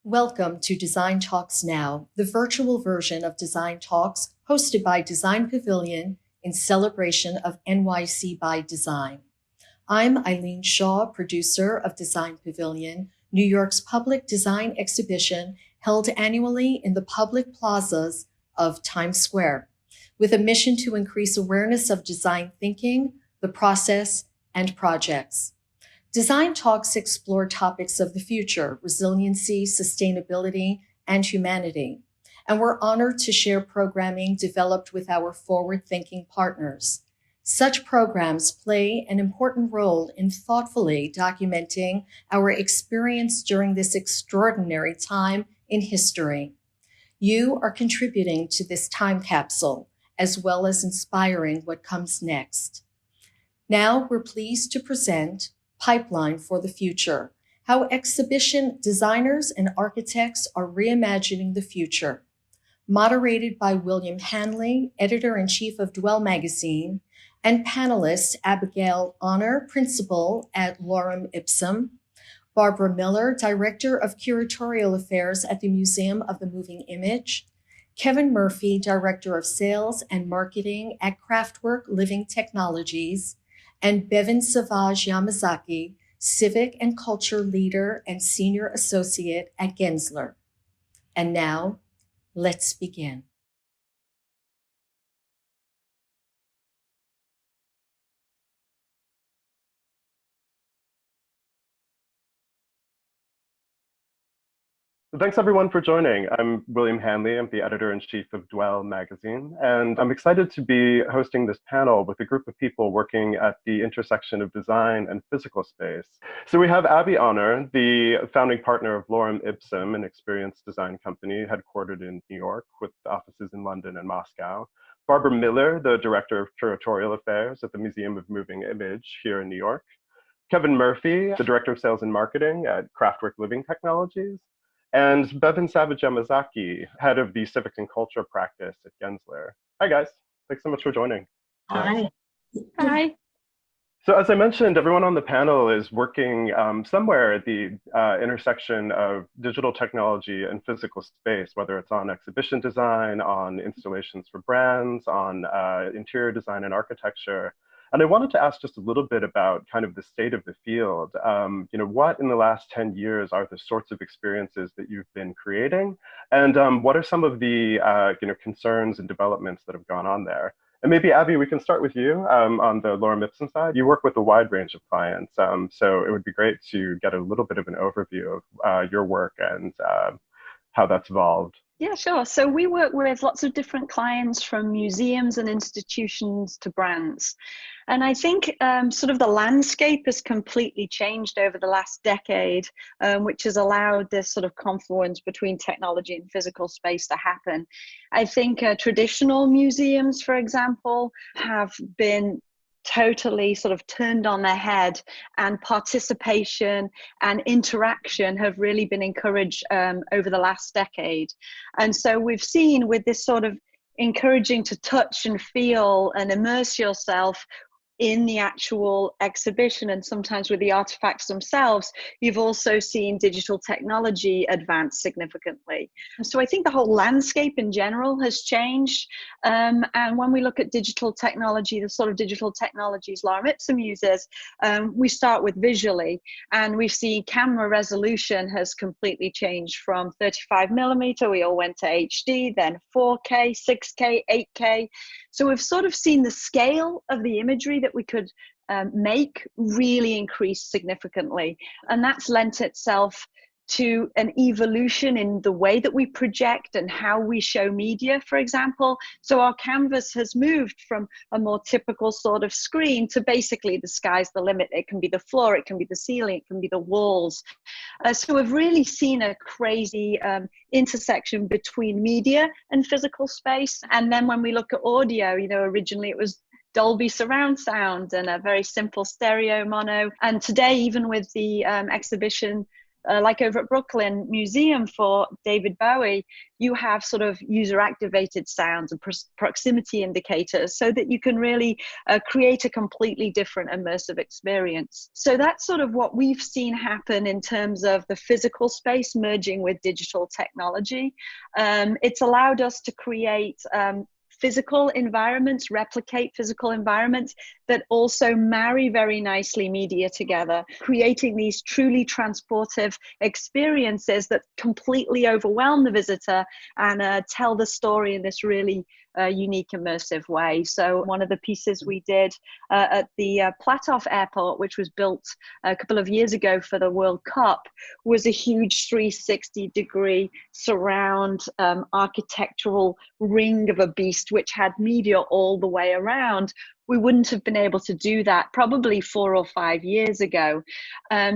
Welcome to Design Talks Now, the virtual version of Design Talks hosted by Design Pavilion in celebration of NYC by Design. I'm Eileen Shaw, producer of Design Pavilion, New York's public design exhibition held annually in the public plazas of Times Square, with a mission to increase awareness of design thinking, the process, and projects. Design Talks explore topics of the future, resiliency, sustainability, and humanity. And we're honored to share programming developed with our forward-thinking partners. Such programs play an important role in thoughtfully documenting our experience during this extraordinary time in history. You are contributing to this time capsule, as well as inspiring what comes next. Now we're pleased to present Pipeline for the Future, how exhibition designers and architects are reimagining the future. Moderated by William Hanley, editor-in-chief of Dwell magazine, and panelists Abigail Honor, principal at Lorem Ipsum, Barbara Miller, director of Curatorial Affairs at the Museum of the Moving Image, Kevin Murphy, director of sales and marketing at Kraftwerk Living Technologies, and Bevin Savage-Yamazaki, civic and culture leader and senior associate at Gensler. And now, let's begin. Thanks everyone for joining. I'm William Hanley. I'm the editor-in-chief of Dwell magazine, and I'm excited to be hosting this panel with a group of people working at the intersection of design and physical space. So we have Abby Honor, the founding partner of Lorem Ipsum, an experienced design company headquartered in New York with offices in London and Moscow. Barbara Miller, the director of Curatorial Affairs at the Museum of Moving Image here in New York. Kevin Murphy, the director of sales and marketing at Kraftwerk Living Technologies. And Bevin Savage-Yamazaki, head of the Civic and Culture practice at Gensler. Hi, guys. Thanks so much for joining. Hi. Hi. So as I mentioned, everyone on the panel is working somewhere at the intersection of digital technology and physical space, whether it's on exhibition design, on installations for brands, on interior design and architecture. And I wanted to ask just a little bit about kind of the state of the field. What in the last 10 years are the sorts of experiences that you've been creating? And what are some of the concerns and developments that have gone on there? And maybe, Abby, we can start with you on the Lorem Ipsum side. You work with a wide range of clients, so it would be great to get a little bit of an overview of your work and how that's evolved. Yeah, sure. So we work with lots of different clients, from museums and institutions to brands. And I think sort of the landscape has completely changed over the last decade, which has allowed this sort of confluence between technology and physical space to happen. I think traditional museums, for example, have been totally sort of turned on their head, and participation and interaction have really been encouraged over the last decade. And so we've seen, with this sort of encouraging to touch and feel and immerse yourself in the actual exhibition, and sometimes with the artifacts themselves, you've also seen digital technology advance significantly. So I think the whole landscape in general has changed. And when we look at digital technology, the sort of digital technologies Lorem Ipsum uses, we start with visually, and we've seen camera resolution has completely changed from 35mm, we all went to HD, then 4K, 6K, 8K. So we've sort of seen the scale of the imagery that we could make really increase significantly. And that's lent itself to an evolution in the way that we project and how we show media, for example. So our canvas has moved from a more typical sort of screen to basically the sky's the limit. It can be the floor, it can be the ceiling, it can be the walls. So we've really seen a crazy intersection between media and physical space. And then when we look at audio, originally it was Dolby surround sound and a very simple stereo mono. And today, even with the exhibition like over at Brooklyn Museum for David Bowie, you have sort of user activated sounds and proximity indicators so that you can really create a completely different immersive experience. So that's sort of what we've seen happen in terms of the physical space merging with digital technology. It's allowed us to create physical environments, replicate physical environments that also marry very nicely media together, creating these truly transportive experiences that completely overwhelm the visitor and tell the story in this really unique, immersive way. So one of the pieces we did at the Platov Airport, which was built a couple of years ago for the World Cup, was a huge 360-degree surround architectural ring of a beast, which had media all the way around. We wouldn't have been able to do that probably 4 or 5 years ago.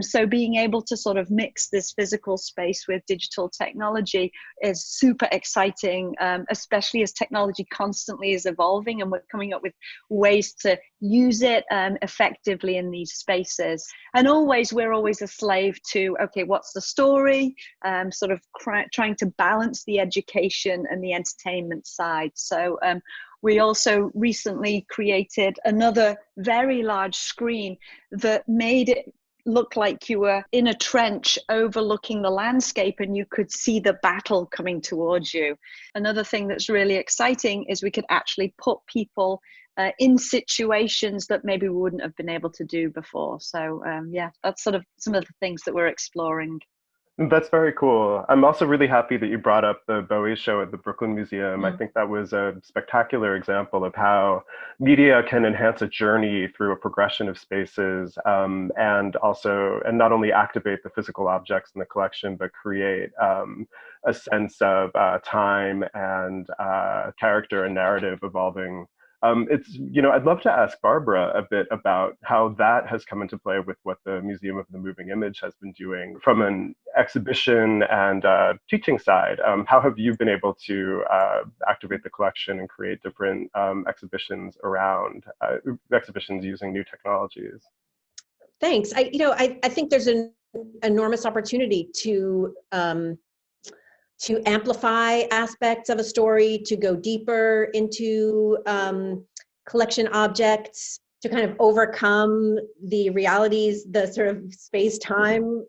So being able to sort of mix this physical space with digital technology is super exciting, especially as technology constantly is evolving and we're coming up with ways to use it effectively in these spaces. And we're always a slave to, okay, what's the story? Sort of trying to balance the education and the entertainment side. So we also recently created another very large screen that made it look like you were in a trench overlooking the landscape and you could see the battle coming towards you. Another thing that's really exciting is we could actually put people in situations that maybe we wouldn't have been able to do before. So yeah, that's sort of some of the things that we're exploring. That's very cool. I'm also really happy that you brought up the Bowie show at the Brooklyn Museum. I think that was a spectacular example of how media can enhance a journey through a progression of spaces, and not only activate the physical objects in the collection, but create a sense of time and character and narrative evolving. I'd love to ask Barbara a bit about how that has come into play with what the Museum of the Moving Image has been doing from an exhibition and teaching side. How have you been able to activate the collection and create different exhibitions around exhibitions using new technologies? Thanks. I think there's an enormous opportunity to amplify aspects of a story, to go deeper into collection objects, to kind of overcome the realities, the sort of space-time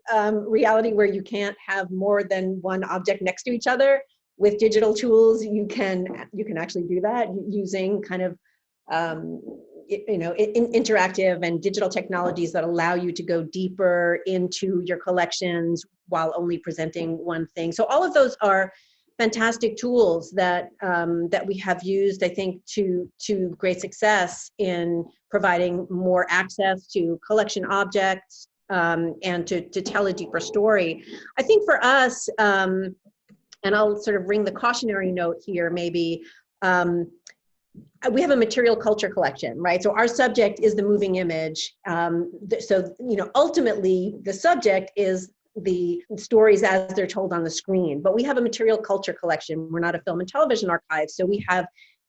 reality where you can't have more than one object next to each other. With digital tools, you can actually do that using kind of interactive and digital technologies that allow you to go deeper into your collections while only presenting one thing. So all of those are fantastic tools that we have used, I think, to great success in providing more access to collection objects and to tell a deeper story. I think for us, and I'll sort of ring the cautionary note here, maybe. We have a material culture collection, right? So our subject is the moving image. Ultimately, the subject is the stories as they're told on the screen. But we have a material culture collection. We're not a film and television archive. So we have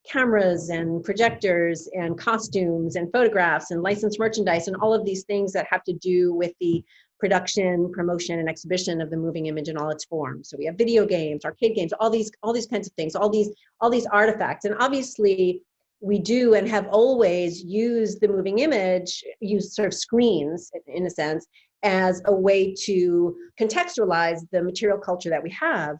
cameras and projectors and costumes and photographs and licensed merchandise and all of these things that have to do with the production, promotion, and exhibition of the moving image in all its forms. So we have video games, arcade games, all these kinds of things, all these artifacts. And obviously we do and have always used the moving image, used sort of screens in a sense, as a way to contextualize the material culture that we have.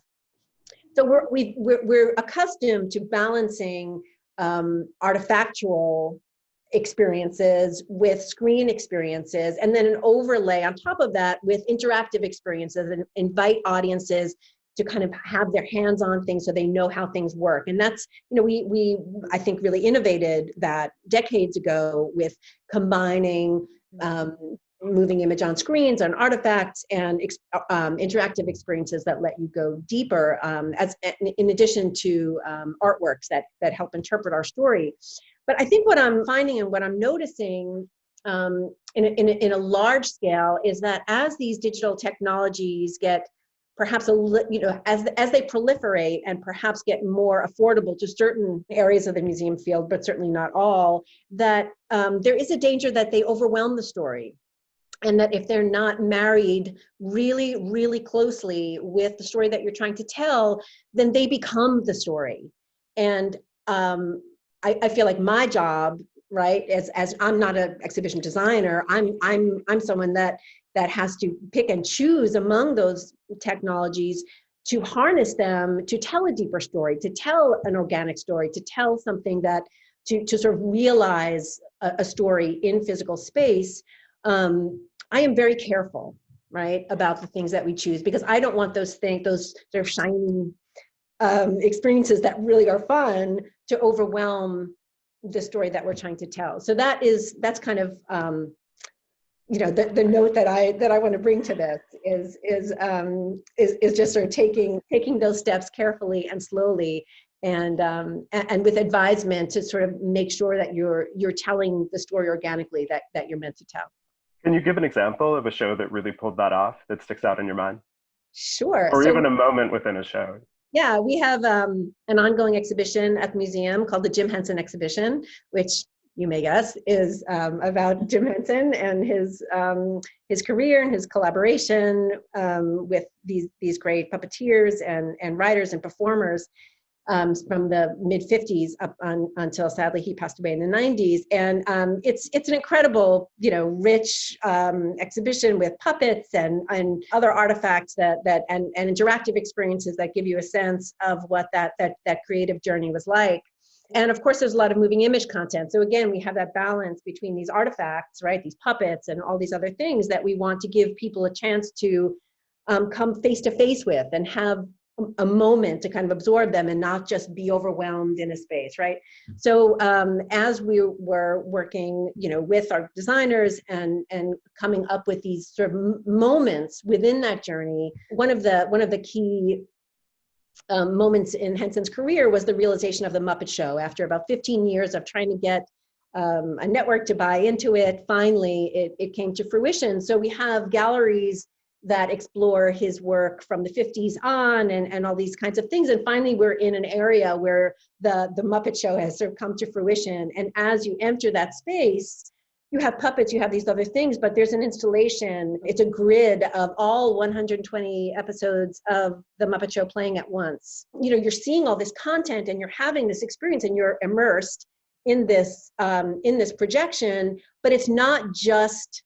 So we're accustomed to balancing artifactual experiences with screen experiences, and then an overlay on top of that with interactive experiences and invite audiences to kind of have their hands on things so they know how things work. And that's, we I think really innovated that decades ago with combining moving image on screens, on artifacts, and interactive experiences that let you go deeper, in addition to artworks that help interpret our story. But I think what I'm finding and what I'm noticing in a large scale is that as these digital technologies get perhaps as they proliferate and perhaps get more affordable to certain areas of the museum field, but certainly not all, that there is a danger that they overwhelm the story. And that if they're not married really, really closely with the story that you're trying to tell, then they become the story. And I feel like my job, right, as I'm not an exhibition designer, I'm someone that has to pick and choose among those technologies to harness them to tell a deeper story, to tell an organic story, to tell something that to sort of realize a story in physical space. I am very careful, right, about the things that we choose, because I don't want those sort of shiny experiences that really are fun to overwhelm the story that we're trying to tell. So that's kind of the note that I want to bring to this is just sort of taking those steps carefully and slowly, and with advisement to sort of make sure that you're telling the story organically that you're meant to tell. Can you give an example of a show that really pulled that off, that sticks out in your mind? Sure. Or even a moment within a show. Yeah, we have an ongoing exhibition at the museum called the Jim Henson Exhibition, which you may guess is about Jim Henson and his career and his collaboration with these great puppeteers and writers and performers from the mid-50s up until sadly he passed away in the 90s. And it's an incredible, rich exhibition with puppets and other artifacts and interactive experiences that give you a sense of what that creative journey was like. And of course, there's a lot of moving image content. So again, we have that balance between these artifacts, right, these puppets and all these other things that we want to give people a chance to come face to face with and have a moment to kind of absorb them and not just be overwhelmed in a space, right? So as we were working, with our designers and coming up with these sort of moments within that journey, one of the key moments in Henson's career was the realization of the Muppet Show. After about 15 years of trying to get a network to buy into it, finally it came to fruition. So we have galleries that explore his work from the 50s on and all these kinds of things. And finally, we're in an area where the Muppet Show has sort of come to fruition. And as you enter that space, you have puppets, you have these other things, but there's an installation. It's a grid of all 120 episodes of the Muppet Show playing at once. You're seeing all this content and you're having this experience and you're immersed in this projection, but it's not just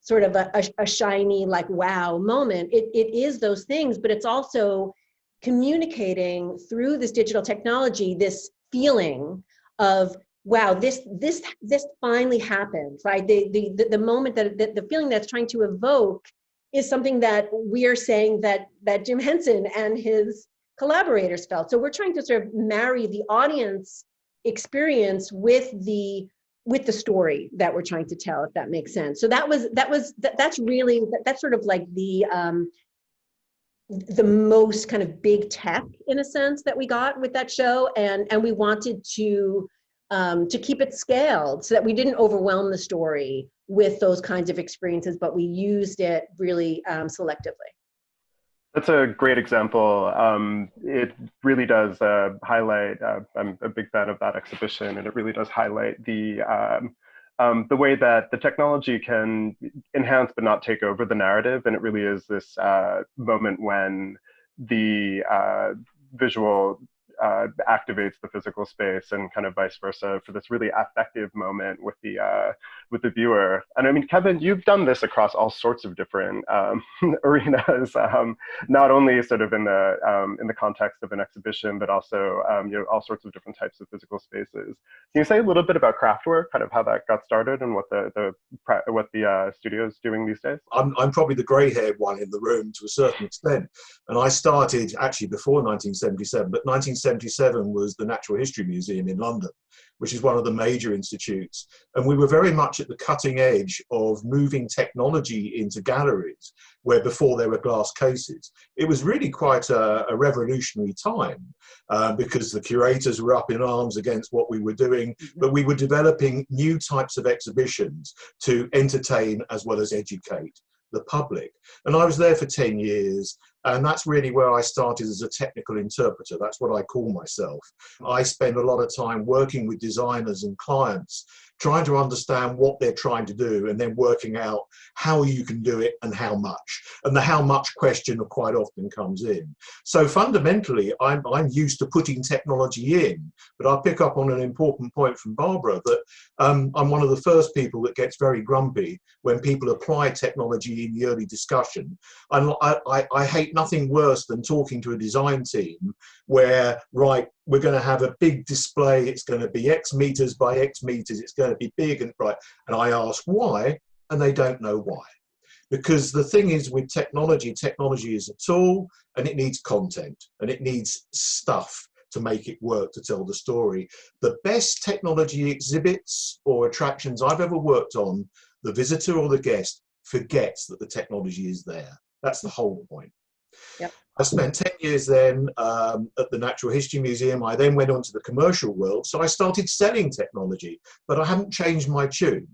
sort of a shiny, like, wow moment. It is those things, but it's also communicating through this digital technology, this feeling of, wow, this finally happened, right? The moment the feeling that's trying to evoke is something that we are saying that Jim Henson and his collaborators felt. So we're trying to sort of marry the audience experience with the story that we're trying to tell, if that makes sense. So that's sort of like the most kind of big tech, in a sense, that we got with that show, and we wanted to keep it scaled so that we didn't overwhelm the story with those kinds of experiences, but we used it really selectively. That's a great example. It really does highlight, I'm a big fan of that exhibition, and it really does highlight the way that the technology can enhance but not take over the narrative. And it really is this moment when the visual activates the physical space, and kind of vice versa, for this really affective moment with the viewer. And I mean, Kevin, you've done this across all sorts of different arenas, not only sort of in the context of an exhibition, but also all sorts of different types of physical spaces. Can you say a little bit about Kraftwerk, kind of how that got started, and what the studio is doing these days? I'm probably the grey-haired one in the room to a certain extent, and I started actually before 1977, but 1977 was the Natural History Museum in London, which is one of the major institutes. And we were very much at the cutting edge of moving technology into galleries where before there were glass cases. It was really quite a revolutionary time because the curators were up in arms against what we were doing, but we were developing new types of exhibitions to entertain as well as educate the public. And I was there for 10 years, and that's really where I started as a technical interpreter. That's what I call myself. I spend a lot of time working with designers and clients trying to understand what they're trying to do, and then working out how you can do it and how much. And the how much question quite often comes in. So fundamentally, I'm used to putting technology in, but I'll pick up on an important point from Barbara that I'm one of the first people that gets very grumpy when people apply technology in the early discussion. I hate nothing worse than talking to a design team where, right, we're going to have a big display, it's going to be X meters by X meters, it's going to be big and bright. And I ask why, and they don't know why. Because the thing is with technology is a tool, and it needs content, and it needs stuff to make it work, to tell the story. The best technology exhibits or attractions I've ever worked on, the visitor or the guest forgets that the technology is there. That's the whole point. Yep. I spent 10 years then at the Natural History Museum. I then went on to the commercial world. So I started selling technology, but I haven't changed my tune.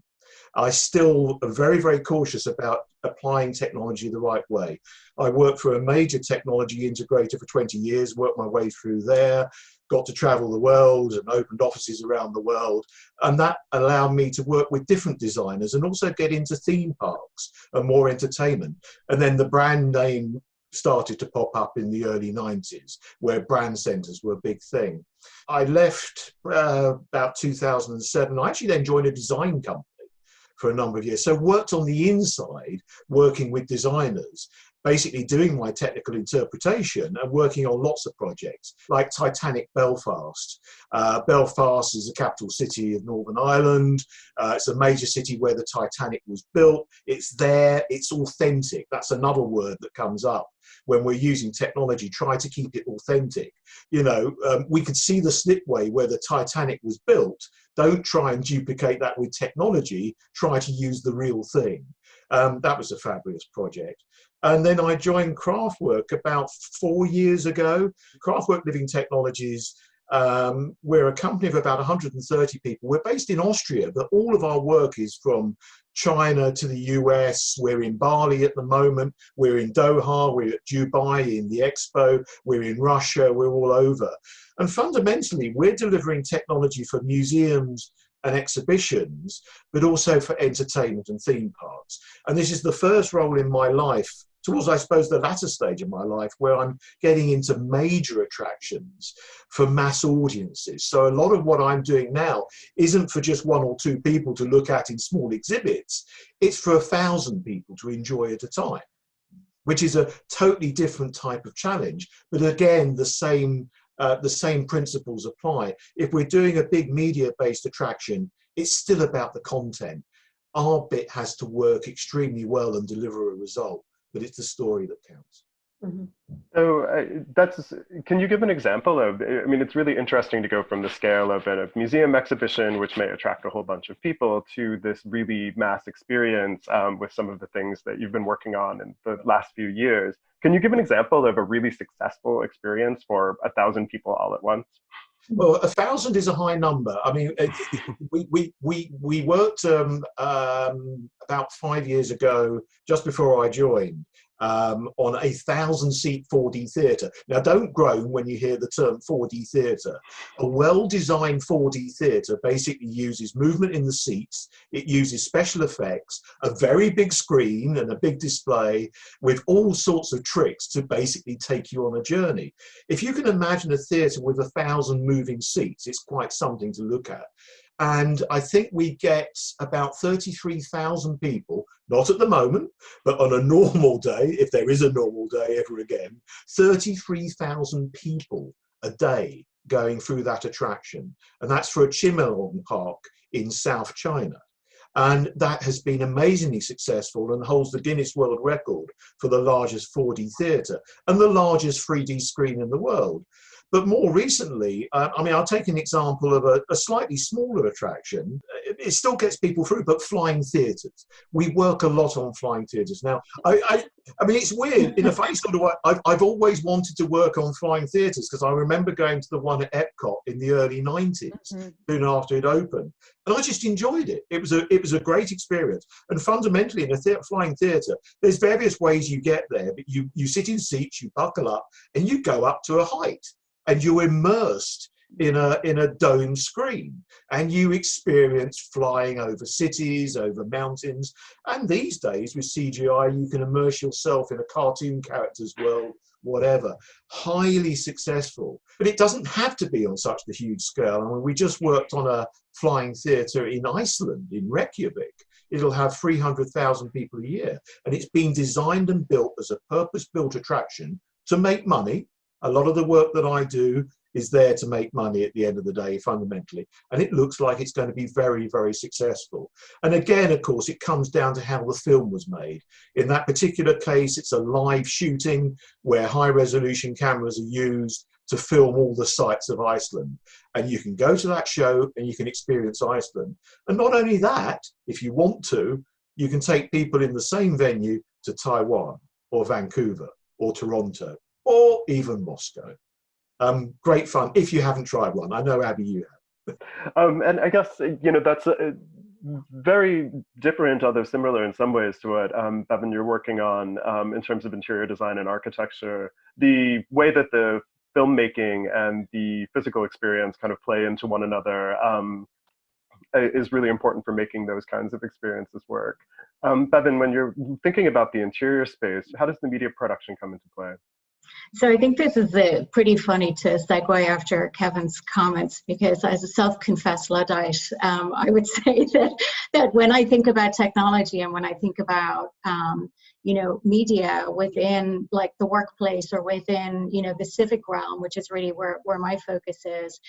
I still am very, very cautious about applying technology the right way. I worked for a major technology integrator for 20 years, worked my way through there, got to travel the world and opened offices around the world. And that allowed me to work with different designers and also get into theme parks and more entertainment. And then the brand name started to pop up in the early 90s, where brand centers were a big thing. I left about 2007. I actually then joined a design company for a number of years. So worked on the inside, working with designers, basically doing my technical interpretation and working on lots of projects, like Titanic Belfast. Belfast is the capital city of Northern Ireland. It's a major city where the Titanic was built. It's there, it's authentic. That's another word that comes up when we're using technology. Try to keep it authentic. You know, we could see the slipway where the Titanic was built. Don't try and duplicate that with technology. Try to use the real thing. That was a fabulous project. And then I joined Kraftwerk about 4 years ago. Kraftwerk Living Technologies, we're a company of about 130 people. We're based in Austria, but all of our work is from China to the US. We're in Bali at the moment. We're in Doha. We're at Dubai in the Expo. We're in Russia. We're all over. And fundamentally, we're delivering technology for museums and exhibitions, but also for entertainment and theme parks. And this is the first role in my life, towards, I suppose, the latter stage of my life, where I'm getting into major attractions for mass audiences. So a lot of what I'm doing now isn't for just 1 or 2 people to look at in small exhibits. It's for 1,000 people to enjoy at a time, which is a totally different type of challenge. But again, the same principles apply. If we're doing a big media-based attraction, it's still about the content. Our bit has to work extremely well and deliver a result, but it's the story that counts. Mm-hmm. So can you give an example of, I mean, it's really interesting to go from the scale of a museum exhibition, which may attract a whole bunch of people, to this really mass experience with some of the things that you've been working on in the last few years. Can you give an example of a really successful experience for 1,000 people all at once? Well, 1,000 is a high number. I mean, we worked about 5 years ago, just before I joined, on a 1,000-seat 4D theatre. Now, don't groan when you hear the term 4D theatre. A well-designed 4D theatre basically uses movement in the seats. It uses special effects, a very big screen and a big display with all sorts of tricks to basically take you on a journey. If you can imagine a theatre with 1,000 moving seats, it's quite something to look at. And I think we get about 33,000 people, not at the moment, but on a normal day, if there is a normal day ever again, 33,000 people a day going through that attraction. And that's for a Chimelong Park in South China. And that has been amazingly successful and holds the Guinness World Record for the largest 4D theatre and the largest 3D screen in the world. But more recently, I mean, I'll take an example of a slightly smaller attraction. It still gets people through, but flying theatres. We work a lot on flying theatres. Now, I mean, it's weird. In a funny sort of way, I've always wanted to work on flying theatres because I remember going to the one at Epcot in the early 90s, soon after it opened. And I just enjoyed it. It was a great experience. And fundamentally, in a flying theatre, there's various ways you get there, but you sit in seats, you buckle up, and you go up to a height. And you're immersed in a dome screen, and you experience flying over cities, over mountains. And these days with CGI, you can immerse yourself in a cartoon character's world, whatever. Highly successful. But it doesn't have to be on such a huge scale. I mean, we just worked on a flying theatre in Iceland, in Reykjavik. It'll have 300,000 people a year. And it's been designed and built as a purpose-built attraction to make money. A lot of the work that I do is there to make money at the end of the day, fundamentally. And it looks like it's going to be very, very successful. And again, of course, it comes down to how the film was made. In that particular case, it's a live shooting where high-resolution cameras are used to film all the sights of Iceland. And you can go to that show and you can experience Iceland. And not only that, if you want to, you can take people in the same venue to Taiwan or Vancouver or Toronto or even Moscow. Great fun if you haven't tried one. I know, Abby, you have. And I guess, that's very different, although similar in some ways to what, Bevin, you're working on in terms of interior design and architecture. The way that the filmmaking and the physical experience kind of play into one another is really important for making those kinds of experiences work. Bevin, when you're thinking about the interior space, how does the media production come into play? So I think this is pretty funny to segue after Kevin's comments, because as a self-confessed Luddite, I would say that when I think about technology and when I think about media within like the workplace or within the civic realm, which is really where my focus is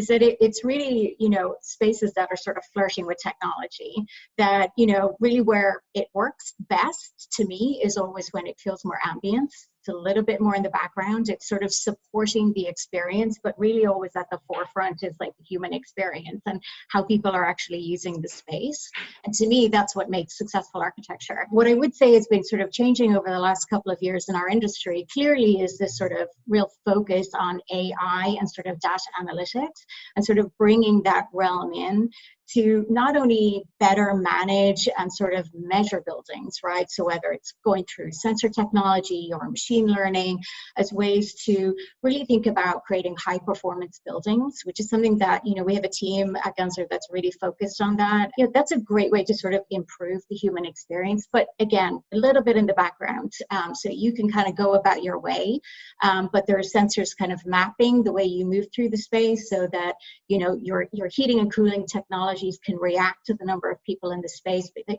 that it's really spaces that are sort of flirting with technology, that really where it works best to me is always when it feels more ambient. It's a little bit more in the background. It's sort of supporting the experience, but really always at the forefront is like the human experience and how people are actually using the space. And to me, that's what makes successful architecture. What I would say has been sort of changing over the last couple of years in our industry clearly is this sort of real focus on AI and sort of data analytics and sort of bringing that realm in to not only better manage and sort of measure buildings, right? So whether it's going through sensor technology or machine learning as ways to really think about creating high performance buildings, which is something that, we have a team at Gensler that's really focused on that. That's a great way to sort of improve the human experience, but again, a little bit in the background. So you can kind of go about your way, but there are sensors kind of mapping the way you move through the space so that, your heating and cooling technology can react to the number of people in the space, but that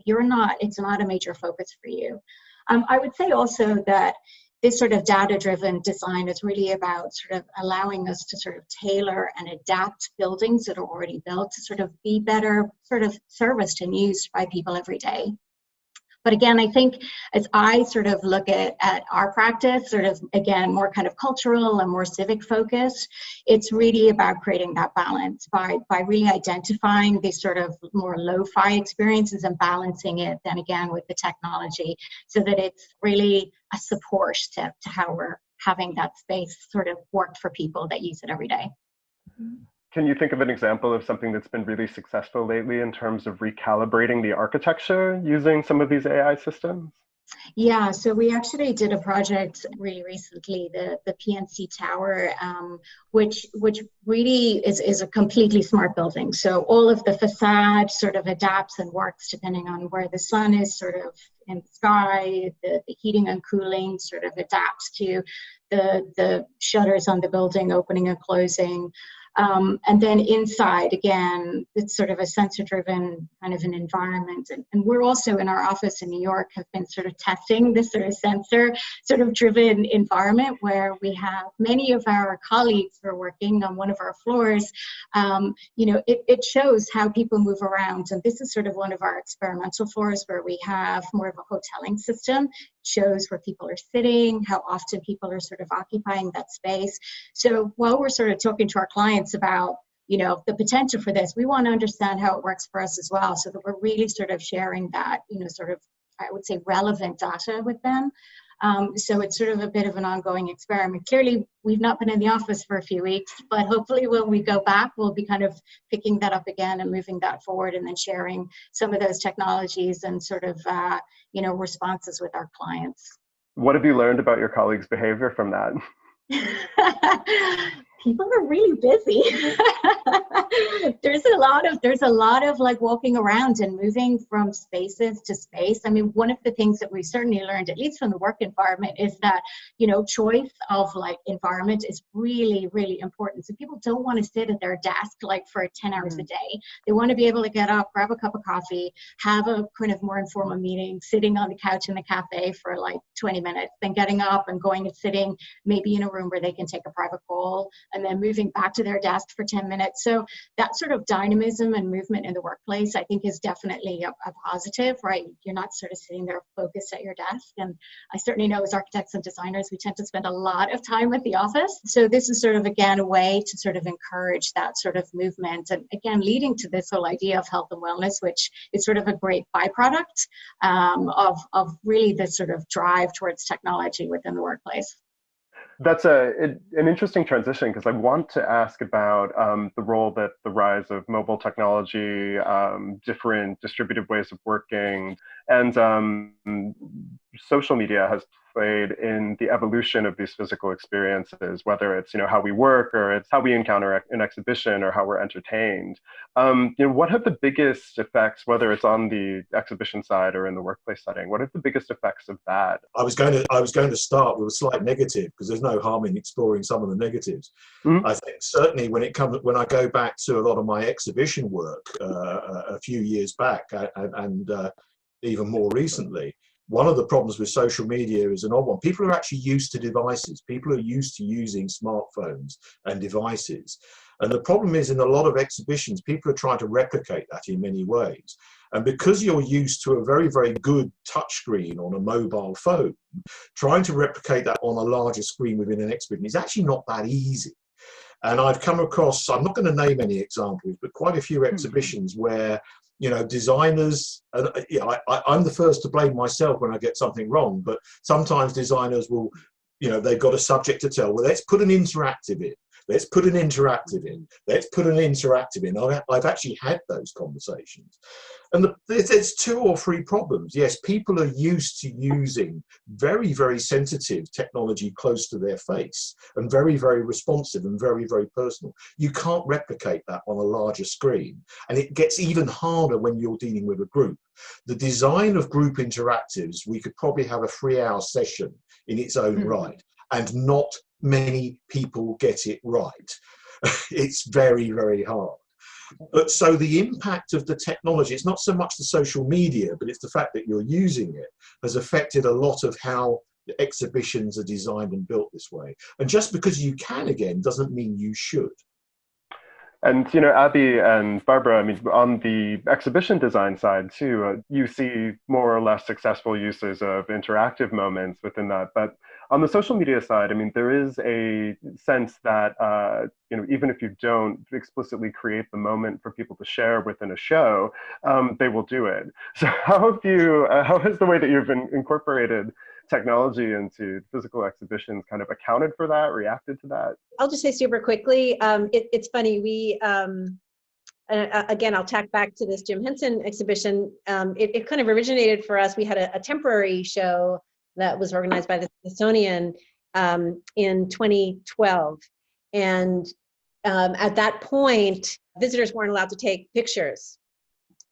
it's not a major focus for you. I would say also that this sort of data-driven design is really about sort of allowing us to sort of tailor and adapt buildings that are already built to sort of be better sort of serviced and used by people every day. But again, I think as I sort of look at our practice, sort of, again, more kind of cultural and more civic focused, it's really about creating that balance by really identifying these sort of more lo-fi experiences and balancing it then again with the technology so that it's really a support to how we're having that space sort of work for people that use it every day. Can you think of an example of something that's been really successful lately in terms of recalibrating the architecture using some of these AI systems? Yeah, so we actually did a project really recently, the PNC Tower, which really is a completely smart building. So all of the facade sort of adapts and works depending on where the sun is sort of in the sky. The heating and cooling sort of adapts to the shutters on the building opening and closing. And then inside, again, it's sort of a sensor-driven kind of an environment. And we're also in our office in New York have been sort of testing this sort of sensor sort of driven environment where we have many of our colleagues who are working on one of our floors. It shows how people move around. And this is sort of one of our experimental floors where we have more of a hoteling system. Shows where people are sitting, how often people are sort of occupying that space. So while we're sort of talking to our clients about, the potential for this, we want to understand how it works for us as well, so that we're really sort of sharing that, sort of, I would say, relevant data with them. So it's sort of a bit of an ongoing experiment. Clearly, we've not been in the office for a few weeks, but hopefully when we go back, we'll be kind of picking that up again and moving that forward and then sharing some of those technologies and sort of, responses with our clients. What have you learned about your colleagues' behavior from that? People are really busy. there's a lot of like walking around and moving from spaces to space. I mean, one of the things that we've certainly learned, at least from the work environment, is that, you know, choice of like environment is really, really important. So people don't want to sit at their desk like for 10 hours a day. They want to be able to get up, grab a cup of coffee, have a kind of more informal meeting, sitting on the couch in the cafe for like 20 minutes, then getting up and going and sitting maybe in a room where they can take a private call, and then moving back to their desk for 10 minutes. So that sort of dynamism and movement in the workplace, I think, is definitely a positive, right? You're not sort of sitting there focused at your desk. And I certainly know as architects and designers, we tend to spend a lot of time at the office. So this is sort of, again, a way to sort of encourage that sort of movement. And again, leading to this whole idea of health and wellness, which is sort of a great byproduct of really this sort of drive towards technology within the workplace. That's an interesting transition, because I want to ask about the role that the rise of mobile technology, different distributed ways of working, and social media has played in the evolution of these physical experiences, whether it's, you know, how we work, or it's how we encounter an exhibition, or how we're entertained. You know, what have the biggest effects, whether it's on the exhibition side or in the workplace setting, what are the biggest effects of that? I was going to start with a slight negative, because there's no harm in exploring some of the negatives. I think certainly when I go back to a lot of my exhibition work a few years back, and even more recently, one of the problems with social media is an odd one. People are actually used to devices. People are used to using smartphones and devices. And the problem is, in a lot of exhibitions, people are trying to replicate that in many ways. And because you're used to a very, very good touchscreen on a mobile phone, trying to replicate that on a larger screen within an exhibition is actually not that easy. And I've come across, I'm not going to name any examples, but quite a few exhibitions where, you know, designers, and I'm the first to blame myself when I get something wrong, but sometimes designers will, you know, they've got a subject to tell. Well, let's put an interactive in. Let's put an interactive in. Let's put an interactive in. I've actually had those conversations. And there's 2 or 3 problems. Yes, people are used to using very, very sensitive technology close to their face, and very, very responsive and very, very personal. You can't replicate that on a larger screen. And it gets even harder when you're dealing with a group. The design of group interactives, we could probably have a 3-hour session in its own right, and not many people get it right. It's very, very hard. But so the impact of the technology, it's not so much the social media, but it's the fact that you're using it, has affected a lot of how exhibitions are designed and built this way. And just because you can, again, doesn't mean you should. And, you know, Abby and Barbara, I mean, on the exhibition design side too, you see more or less successful uses of interactive moments within that. But on the social media side, I mean, there is a sense that, you know, even if you don't explicitly create the moment for people to share within a show, they will do it. So how has the way that you've incorporated technology into physical exhibitions kind of accounted for that, reacted to that? I'll just say super quickly, it's funny, we, again, I'll tack back to this Jim Henson exhibition. It kind of originated for us. We had a temporary show that was organized by the Smithsonian in 2012. And at that point, visitors weren't allowed to take pictures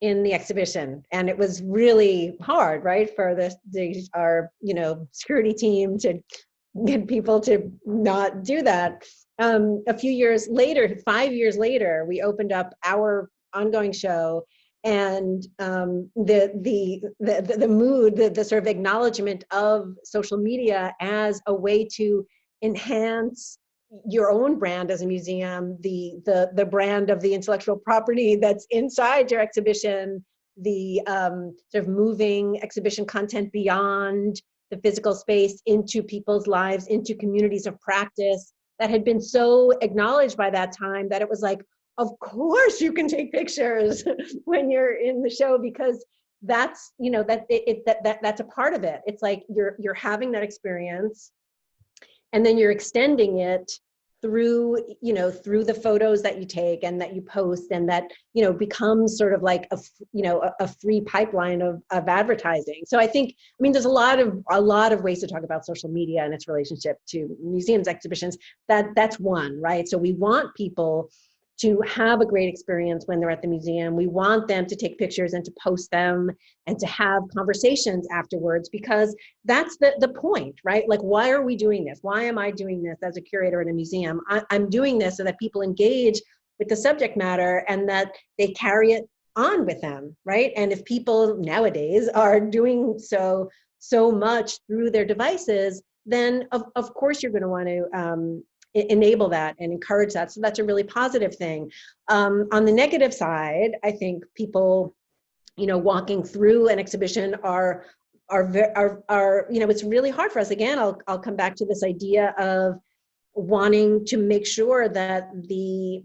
in the exhibition, and it was really hard, right, for our security team to get people to not do that. A few years later, 5 years later, we opened up our ongoing show, and the mood, the sort of acknowledgement of social media as a way to enhance your own brand as a museum, the brand of the intellectual property that's inside your exhibition, the sort of moving exhibition content beyond the physical space into people's lives, into communities of practice, that had been so acknowledged by that time that it was like, of course you can take pictures when you're in the show, because that's, that's a part of it. It's like you're having that experience, and then you're extending it through, through the photos that you take and that you post, and that, becomes sort of like a free pipeline of advertising. So I think, there's a lot of ways to talk about social media and its relationship to museums, exhibitions. That's one, right? So we want people to have a great experience when they're at the museum. We want them to take pictures and to post them and to have conversations afterwards, because that's the point, right? Like, why are we doing this? Why am I doing this as a curator in a museum? I'm doing this so that people engage with the subject matter and that they carry it on with them, right? And if people nowadays are doing so much through their devices, then of course you're going to want to enable that and encourage that. So that's a really positive thing. On the negative side, I think people, walking through an exhibition are it's really hard for us. Again, I'll come back to this idea of wanting to make sure that the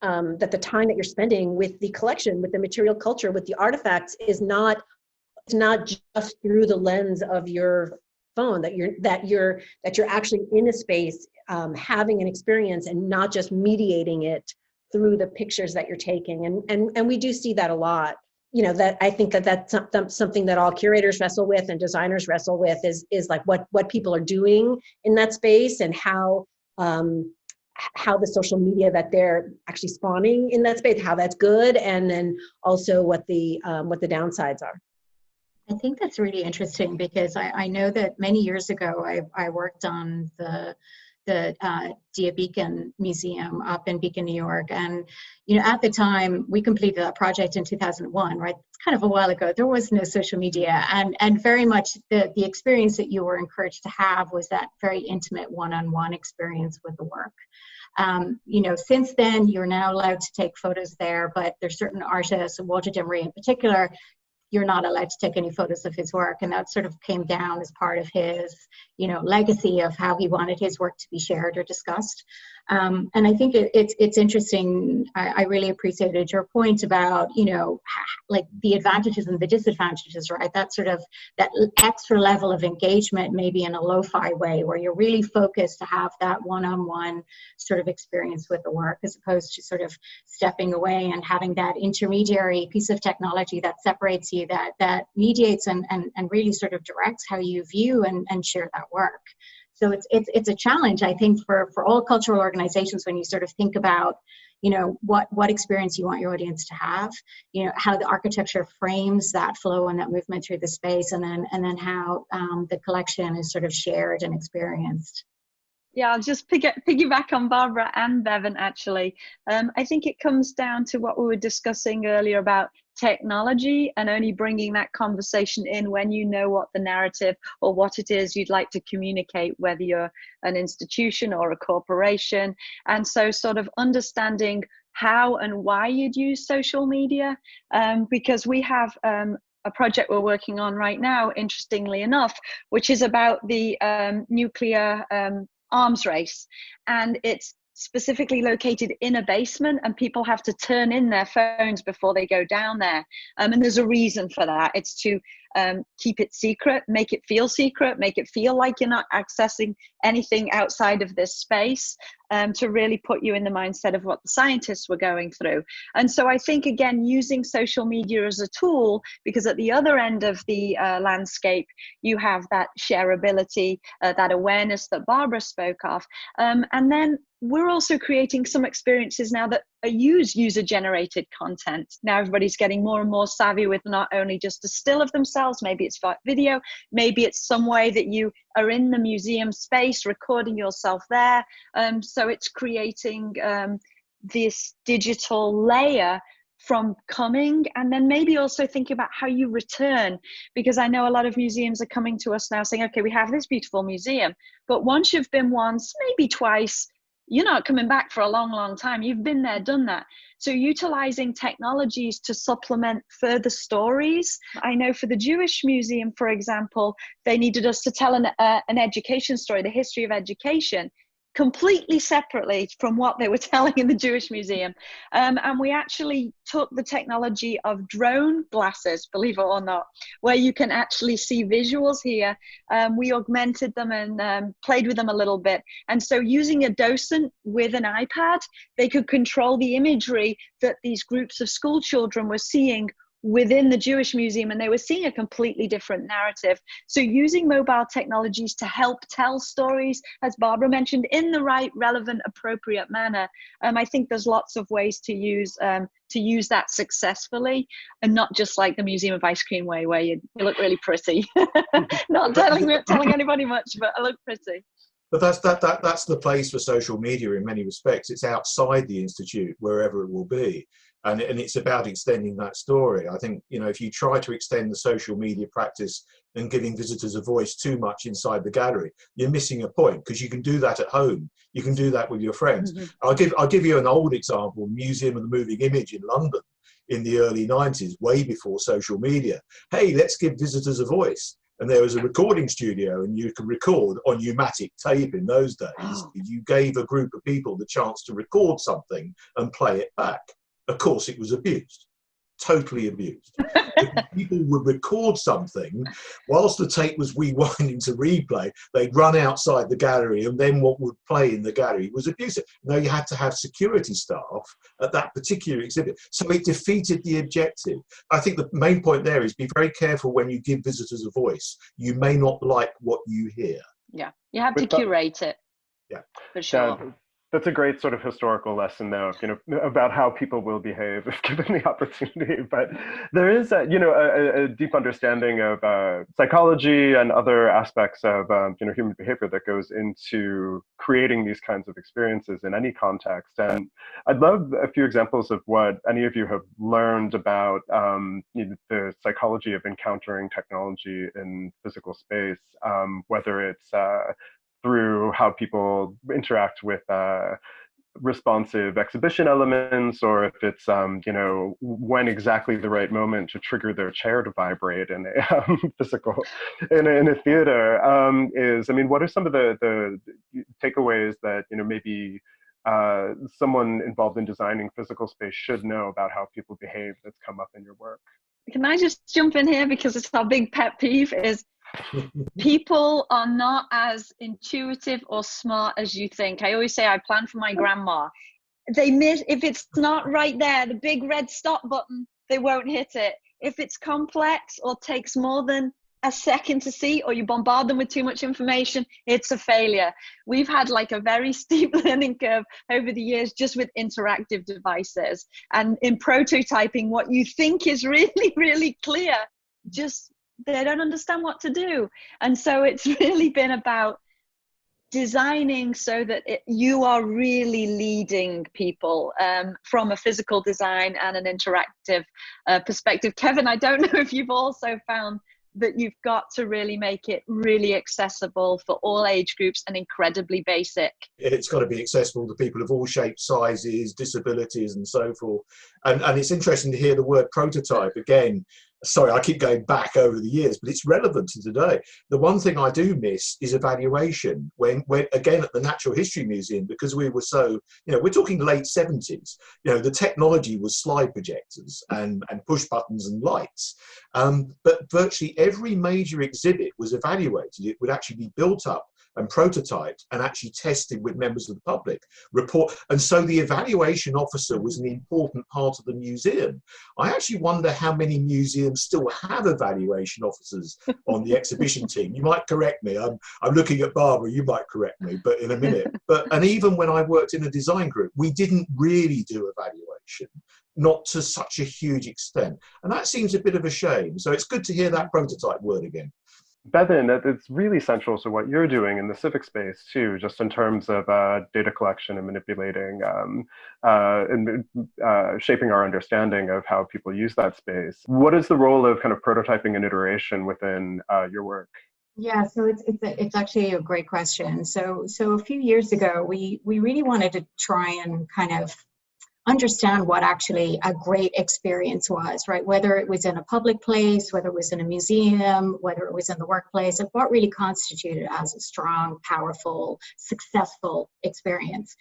time that you're spending with the collection, with the material culture, with the artifacts is not just through the lens of your phone, that you're actually in a space, having an experience, and not just mediating it through the pictures that you're taking. And we do see that a lot. That I think that's something that all curators wrestle with and designers wrestle with is like what people are doing in that space, and how the social media that they're actually spawning in that space, how that's good, and then also what the downsides are. I think that's really interesting, because I know that many years ago I worked on the Dia Beacon Museum up in Beacon, New York, and at the time we completed that project in 2001, right? It's kind of a while ago. There was no social media, and very much the experience that you were encouraged to have was that very intimate one-on-one experience with the work. Since then you're now allowed to take photos there, but there's certain artists, Walter Demery in particular, you're not allowed to take any photos of his work. And that sort of came down as part of his, legacy of how he wanted his work to be shared or discussed. And I think it's interesting. I really appreciated your point about, like the advantages and the disadvantages, right? That extra level of engagement, maybe in a lo-fi way, where you're really focused to have that one-on-one sort of experience with the work, as opposed to sort of stepping away and having that intermediary piece of technology that separates you, that mediates and really sort of directs how you view and share that work. So it's a challenge, I think, for all cultural organizations, when you sort of think about, what experience you want your audience to have, how the architecture frames that flow and that movement through the space, and then how the collection is sort of shared and experienced. Yeah, I'll just piggyback on Barbara and Bevin, actually. I think it comes down to what we were discussing earlier about technology, and only bringing that conversation in when you know what the narrative or what it is you'd like to communicate, whether you're an institution or a corporation. And so sort of understanding how and why you'd use social media, because we have a project we're working on right now, interestingly enough, which is about the nuclear arms race, and it's specifically located in a basement, and people have to turn in their phones before they go down there, and there's a reason for that. It's to keep it secret, make it feel like you're not accessing anything outside of this space, to really put you in the mindset of what the scientists were going through. And so I think, again, using social media as a tool, because at the other end of the landscape, you have that shareability, that awareness that Barbara spoke of. And then we're also creating some experiences now that use user-generated content. Now everybody's getting more and more savvy with not only just a still of themselves, maybe it's video, maybe it's some way that you are in the museum space recording yourself there. So it's creating this digital layer from coming, and then maybe also thinking about how you return, because I know a lot of museums are coming to us now saying, okay, we have this beautiful museum, but once you've been once, maybe twice, you're not coming back for a long, long time. You've been there, done that. So utilizing technologies to supplement further stories. I know for the Jewish Museum, for example, they needed us to tell an education story, the history of education. completely separately from what they were telling in the Jewish Museum. And we actually took the technology of drone glasses, believe it or not, where you can actually see visuals here. We augmented them and played with them a little bit. And so using a docent with an iPad, they could control the imagery that these groups of school children were seeing within the Jewish Museum, and they were seeing a completely different narrative. So using mobile technologies to help tell stories, as Barbara mentioned, in the right, relevant, appropriate manner. I think there's lots of ways to use that successfully, and not just like the Museum of Ice Cream way, where you look really pretty. Not telling anybody much, but I look pretty. But that's the place for social media in many respects. It's outside the institute, wherever it will be. And it's about extending that story. I think, you know, if you try to extend the social media practice and giving visitors a voice too much inside the gallery, you're missing a point, because you can do that at home. You can do that with your friends. Mm-hmm. I'll give you an old example, Museum of the Moving Image in London in the early 90s, way before social media. Hey, let's give visitors a voice. And there was a recording studio, and you could record on pneumatic tape in those days. Oh. You gave a group of people the chance to record something and play it back. Of course, it was abused, totally abused. People would record something whilst the tape was rewinding to replay. They'd run outside the gallery, and then what would play in the gallery was abusive. Now, you had to have security staff at that particular exhibit, so it defeated the objective. I think the main point there is be very careful when you give visitors a voice. You may not like what you hear. Yeah, you have to curate it. Yeah, for sure. Yeah. That's a great sort of historical lesson, though, you know, about how people will behave if given the opportunity. But there is, a deep understanding of psychology and other aspects of, human behavior that goes into creating these kinds of experiences in any context. And I'd love a few examples of what any of you have learned about the psychology of encountering technology in physical space, whether it's through how people interact with responsive exhibition elements, or if it's, when exactly the right moment to trigger their chair to vibrate in a in a theater is. I mean, what are some of the takeaways that, maybe someone involved in designing physical space should know about how people behave that's come up in your work? Can I just jump in here, because it's our big pet peeve is people are not as intuitive or smart as you think. I always say I plan for my grandma. They miss, if it's not right there, the big red stop button, they won't hit it. If it's complex or takes more than a second to see, or you bombard them with too much information, it's a failure. We've had like a very steep learning curve over the years just with interactive devices, and in prototyping what you think is really, really clear, just they don't understand what to do. And so it's really been about designing so that you are really leading people from a physical design and an interactive perspective. Kevin, I don't know if you've also found that you've got to really make it really accessible for all age groups and incredibly basic. It's got to be accessible to people of all shapes, sizes, disabilities, and so forth. And it's interesting to hear the word prototype again. Sorry, I keep going back over the years, but it's relevant to today. The one thing I do miss is evaluation. When again, at the Natural History Museum, because we were so, we're talking late 70s, the technology was slide projectors and push buttons and lights. But virtually every major exhibit was evaluated. It would actually be built up and prototyped and actually tested with members of the public report. And so the evaluation officer was an important part of the museum. I actually wonder how many museums still have evaluation officers on the exhibition team. You might correct me. I'm looking at Barbara, you might correct me, but in a minute. And even when I worked in a design group, we didn't really do evaluation, not to such a huge extent. And that seems a bit of a shame. So it's good to hear that prototype word again. Bevin, it's really central to what you're doing in the civic space too, just in terms of data collection and manipulating and shaping our understanding of how people use that space. What is the role of kind of prototyping and iteration within your work? Yeah, so it's actually a great question. So a few years ago, we really wanted to try and kind of understand what actually a great experience was, right? Whether it was in a public place, whether it was in a museum, whether it was in the workplace, like what really constituted as a strong, powerful, successful experience.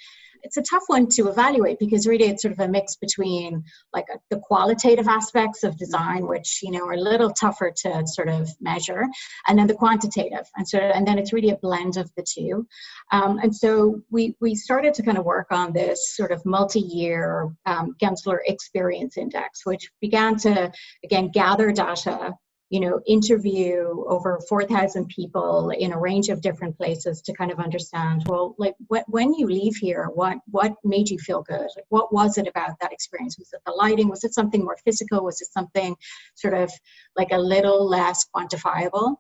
It's a tough one to evaluate because really it's sort of a mix between like the qualitative aspects of design, which, you know, are a little tougher to sort of measure, and then the quantitative, and then it's really a blend of the two. And so we started to kind of work on this sort of multi-year Gensler Experience Index, which began to, again, gather data, you know, interview over 4,000 people in a range of different places to kind of understand, well, like when you leave here, what made you feel good? Like, what was it about that experience? Was it the lighting? Was it something more physical? Was it something sort of like a little less quantifiable?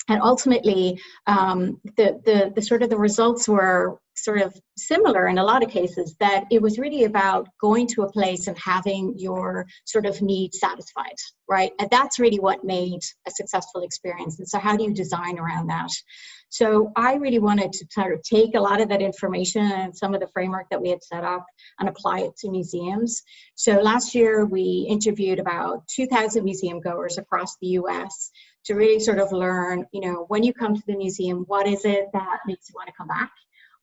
And ultimately, the sort of the results were sort of similar in a lot of cases, that it was really about going to a place and having your sort of needs satisfied, right? And that's really what made a successful experience. And so how do you design around that? So I really wanted to sort of take a lot of that information and some of the framework that we had set up and apply it to museums. So last year we interviewed about 2,000 museum goers across the US to really sort of learn, you know, when you come to the museum, what is it that makes you want to come back?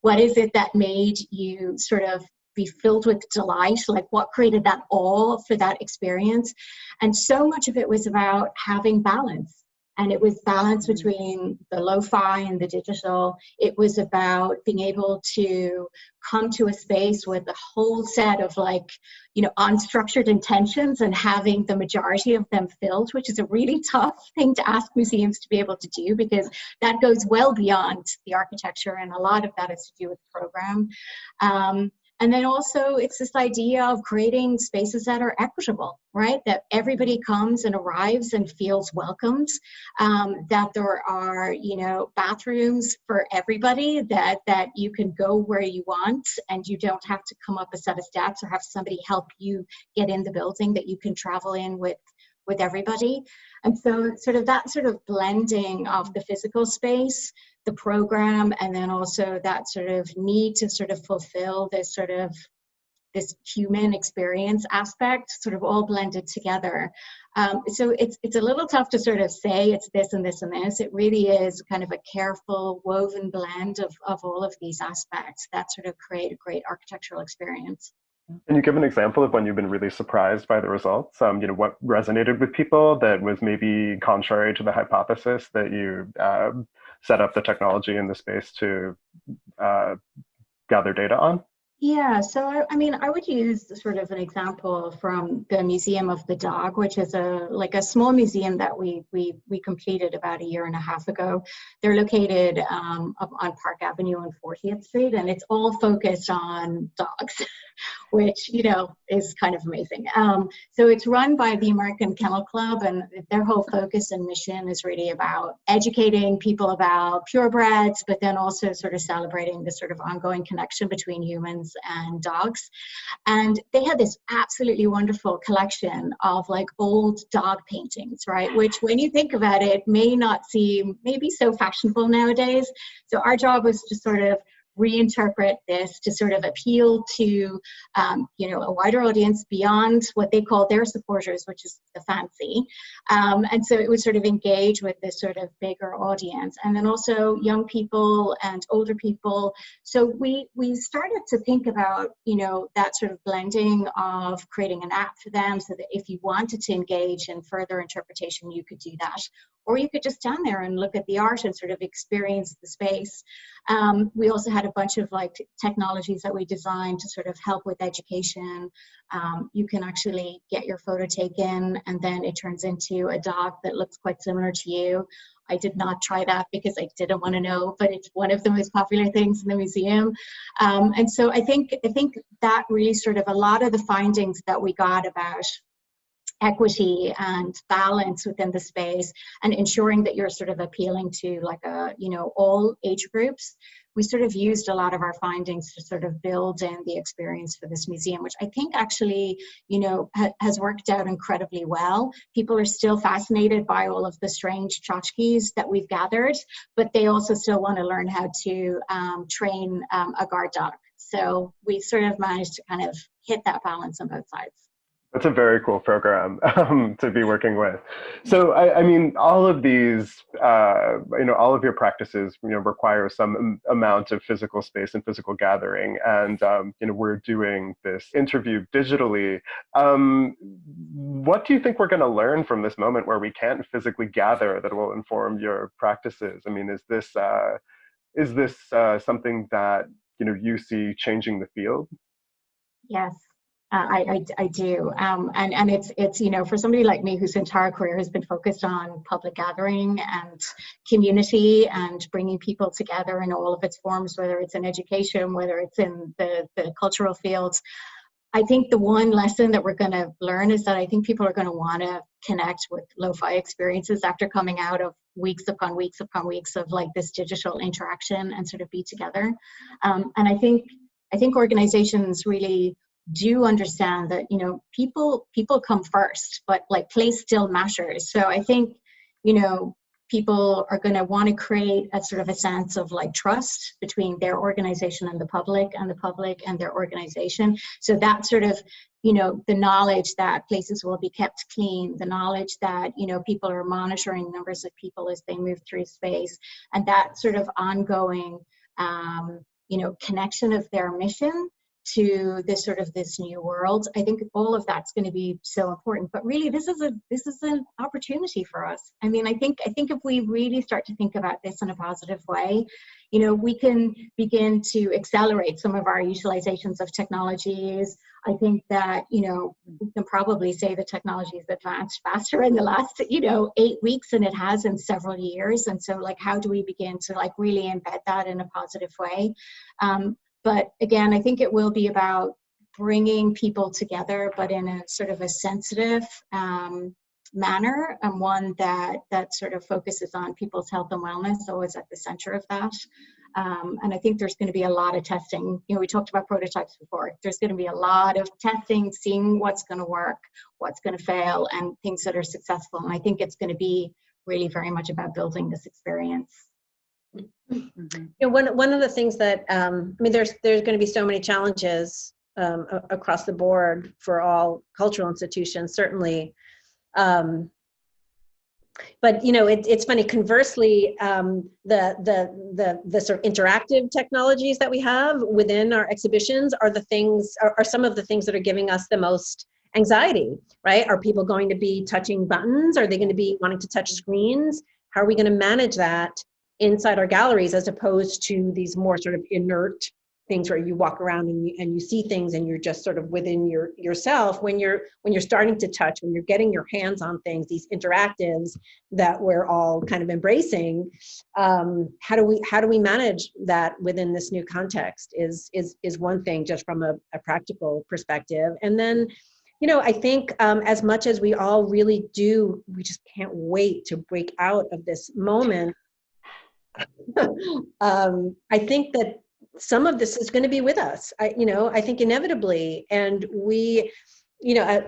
What is it that made you sort of be filled with delight? Like what created that awe for that experience? And so much of it was about having balance. And it was balance between the lo-fi and the digital. It was about being able to come to a space with a whole set of like, you know, unstructured intentions and having the majority of them filled, which is a really tough thing to ask museums to be able to do, because that goes well beyond the architecture, and a lot of that is to do with the program. And then also it's this idea of creating spaces that are equitable, right? That everybody comes and arrives and feels welcomed, that there are, you know, bathrooms for everybody, that you can go where you want and you don't have to come up a set of steps or have somebody help you get in the building, that you can travel in with everybody. And so sort of that sort of blending of the physical space, the program, and then also that sort of need to sort of fulfill this sort of this human experience aspect, sort of all blended together. So it's a little tough to sort of say it's this and this and this. It really is kind of a careful woven blend of all of these aspects that sort of create a great architectural experience. Can you give an example of when you've been really surprised by the results? You know, what resonated with people that was maybe contrary to the hypothesis that you set up the technology in the space to gather data on? Yeah, so I mean, I would use sort of an example from the Museum of the Dog, which is a small museum that we completed about a year and a half ago. They're located up on Park Avenue on 40th Street, and it's all focused on dogs, which, you know, is kind of amazing. So it's run by the American Kennel Club, and their whole focus and mission is really about educating people about purebreds, but then also sort of celebrating the sort of ongoing connection between humans and dogs. And they had this absolutely wonderful collection of like old dog paintings, right? Which when you think about it, may not seem maybe so fashionable nowadays. So our job was to sort of reinterpret this to sort of appeal to, you know, a wider audience beyond what they call their supporters, which is the fancy. And so it would sort of engage with this sort of bigger audience, and then also young people and older people. So we started to think about, you know, that sort of blending of creating an app for them, so that if you wanted to engage in further interpretation, you could do that. Or you could just stand there and look at the art and sort of experience the space. We also had a bunch of like technologies that we designed to sort of help with education. You can actually get your photo taken and then it turns into a dog that looks quite similar to you. I did not try that because I didn't want to know, but it's one of the most popular things in the museum. And so I think that really sort of a lot of the findings that we got about equity and balance within the space and ensuring that you're sort of appealing to like all age groups. We sort of used a lot of our findings to sort of build in the experience for this museum, which I think actually, has worked out incredibly well. People are still fascinated by all of the strange tchotchkes that we've gathered, but they also still want to learn how to train a guard dog. So we sort of managed to kind of hit that balance on both sides. That's a very cool program to be working with. So, I mean, all of these, all of your practices, require some amount of physical space and physical gathering. And, we're doing this interview digitally. What do you think we're going to learn from this moment where we can't physically gather that will inform your practices? I mean, is this something that, you see changing the field? Yes. I do, and it's for somebody like me whose entire career has been focused on public gathering and community and bringing people together in all of its forms, whether it's in education, whether it's in the cultural fields. I think the one lesson that we're going to learn is that I think people are going to want to connect with lo-fi experiences after coming out of weeks upon weeks upon weeks of like this digital interaction and sort of be together. And I think organizations really do understand that people come first, but like place still matters. So I think people are going to want to create a sort of a sense of like trust between their organization and the public and their organization. So that sort of the knowledge that places will be kept clean, the knowledge that people are monitoring numbers of people as they move through space, and that sort of ongoing connection of their mission to this new world. I think all of that's going to be so important. But really, this is an opportunity for us. I mean, I think if we really start to think about this in a positive way, we can begin to accelerate some of our utilizations of technologies. I think that we can probably say the technology has advanced faster in the last 8 weeks than it has in several years. And so, like, how do we begin to like really embed that in a positive way? But again, I think it will be about bringing people together, but in a sort of a sensitive manner, and one that sort of focuses on people's health and wellness, always at the center of that. And I think there's going to be a lot of testing. We talked about prototypes before. There's going to be a lot of testing, seeing what's going to work, what's going to fail, and things that are successful. And I think it's going to be really very much about building this experience. Mm-hmm. One of the things that there's going to be so many challenges across the board for all cultural institutions, certainly. But it's funny. Conversely, the sort of interactive technologies that we have within our exhibitions are some of the things that are giving us the most anxiety. Right? Are people going to be touching buttons? Are they going to be wanting to touch screens? How are we going to manage that inside our galleries, as opposed to these more sort of inert things where you walk around and you see things and you're just sort of within yourself? When you're starting to touch, when you're getting your hands on things, these interactives that we're all kind of embracing, how do we manage that within this new context is one thing, just from a practical perspective. And then I think as much as we all really do, we just can't wait to break out of this moment. I think that some of this is going to be with us, I think inevitably, and we,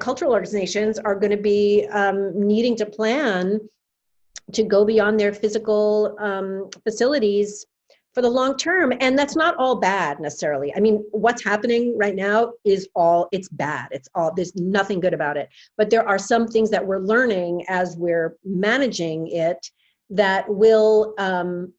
cultural organizations are going to be needing to plan to go beyond their physical facilities for the long term. And that's not all bad necessarily. I mean, what's happening right now it's bad. There's nothing good about it. But there are some things that we're learning as we're managing it that will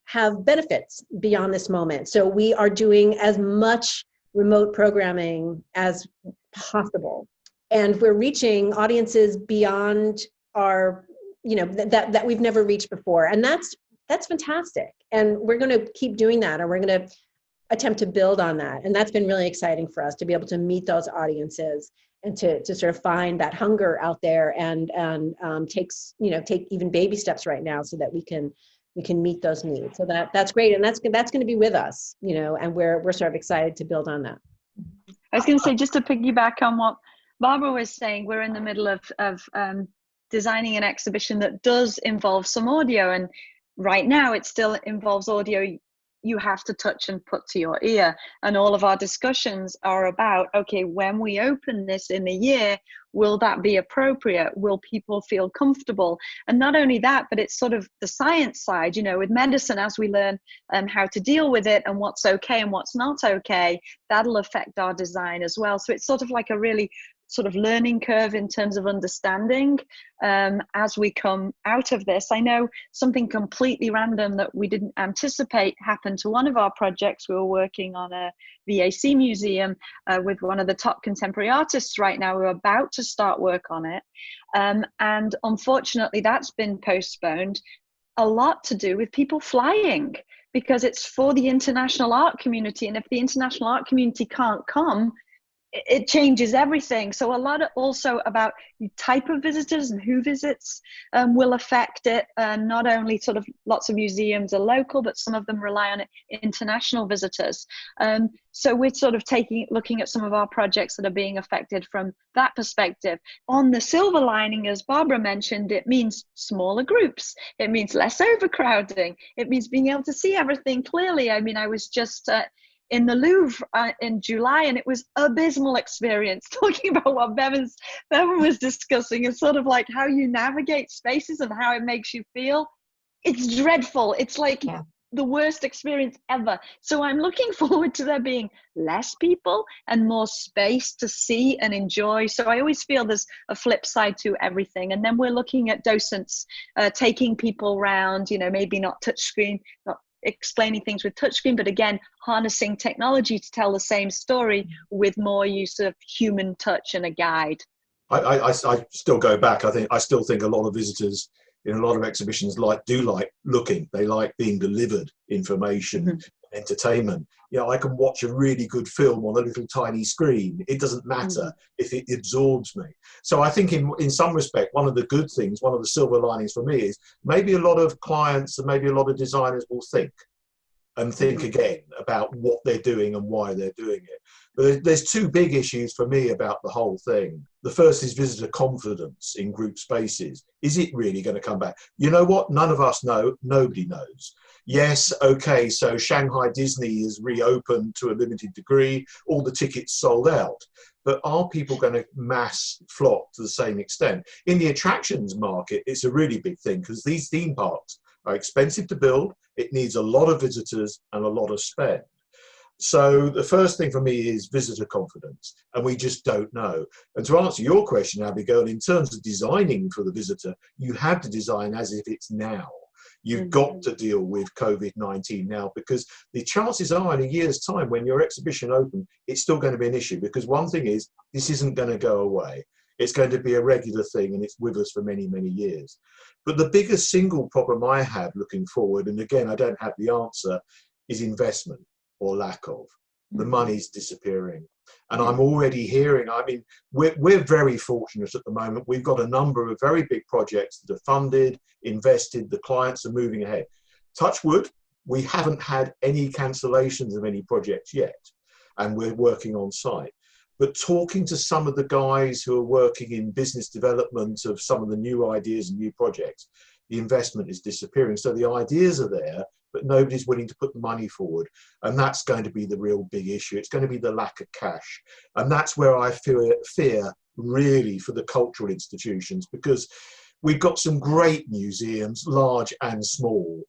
have benefits beyond this moment. So we are doing as much remote programming as possible. And we're reaching audiences beyond our, that we've never reached before. And that's fantastic. And we're going to keep doing that, and we're going to attempt to build on that. And that's been really exciting for us to be able to meet those audiences and to sort of find that hunger out there and take even baby steps right now so that we can meet those needs. So that's great. And that's going to be with us, and we're sort of excited to build on that. I was going to say, just to piggyback on what Barbara was saying, we're in the middle of designing an exhibition that does involve some audio, and right now it still involves audio you have to touch and put to your ear. And all of our discussions are about, okay, when we open this in a year, will that be appropriate? Will people feel comfortable? And not only that, but it's sort of the science side, you know, with medicine, as we learn how to deal with it and what's okay and what's not okay, that'll affect our design as well. So it's sort of like a really sort of learning curve in terms of understanding as we come out of this. I know something completely random that we didn't anticipate happened to one of our projects. We were working on a VAC museum with one of the top contemporary artists right now. We're about to start work on it. And unfortunately, that's been postponed. A lot to do with people flying, because it's for the international art community. And if the international art community can't come, it changes everything. So a lot of also about the type of visitors and who visits will affect it. Not only sort of lots of museums are local, but some of them rely on international visitors. So we're sort of looking at some of our projects that are being affected from that perspective. On the silver lining, as Barbara mentioned, it means smaller groups. It means less overcrowding. It means being able to see everything clearly. I mean, I was just in the Louvre in July, and it was abysmal experience, talking about what Bevin was discussing, is sort of like how you navigate spaces and how it makes you feel. It's dreadful. It's like the worst experience ever. So I'm looking forward to there being less people and more space to see and enjoy. So I always feel there's a flip side to everything. And then we're looking at docents taking people around, you know, maybe not touchscreen, not explaining things with touchscreen, but again, harnessing technology to tell the same story with more use of human touch and a guide. I still go back. I still think a lot of visitors in a lot of exhibitions do like looking. They like being delivered information, entertainment. You know, I can watch a really good film on a little tiny screen. It doesn't matter if it absorbs me. So I think in some respect, one of the good things, one of the silver linings for me is maybe a lot of clients and maybe a lot of designers will think again about what they're doing and why they're doing it. But there's two big issues for me about the whole thing. The first is visitor confidence in group spaces. Is it really going to come back? You know what? None of us know. Nobody knows. Yes, okay, so Shanghai Disney is reopened to a limited degree. All the tickets sold out. But are people going to mass flock to the same extent? In the attractions market, it's a really big thing because these theme parks are expensive to build. It needs a lot of visitors and a lot of spend. So the first thing for me is visitor confidence, and we just don't know. And to answer your question, Abigail, in terms of designing for the visitor, you have to design as if it's now. You've got to deal with COVID-19 now, because the chances are in a year's time when your exhibition opens, it's still going to be an issue, because one thing is, this isn't going to go away. It's going to be a regular thing, and it's with us for many, many years. But the biggest single problem I have looking forward, and again, I don't have the answer, is investment or lack of. The money's disappearing. And I'm already hearing, I mean, we're very fortunate at the moment. We've got a number of very big projects that are funded, invested, the clients are moving ahead. Touch wood, we haven't had any cancellations of any projects yet, and we're working on site. But talking to some of the guys who are working in business development of some of the new ideas and new projects, the investment is disappearing. So the ideas are there, but nobody's willing to put the money forward. And that's going to be the real big issue. It's going to be the lack of cash. And that's where I fear really for the cultural institutions, because we've got some great museums, large and small.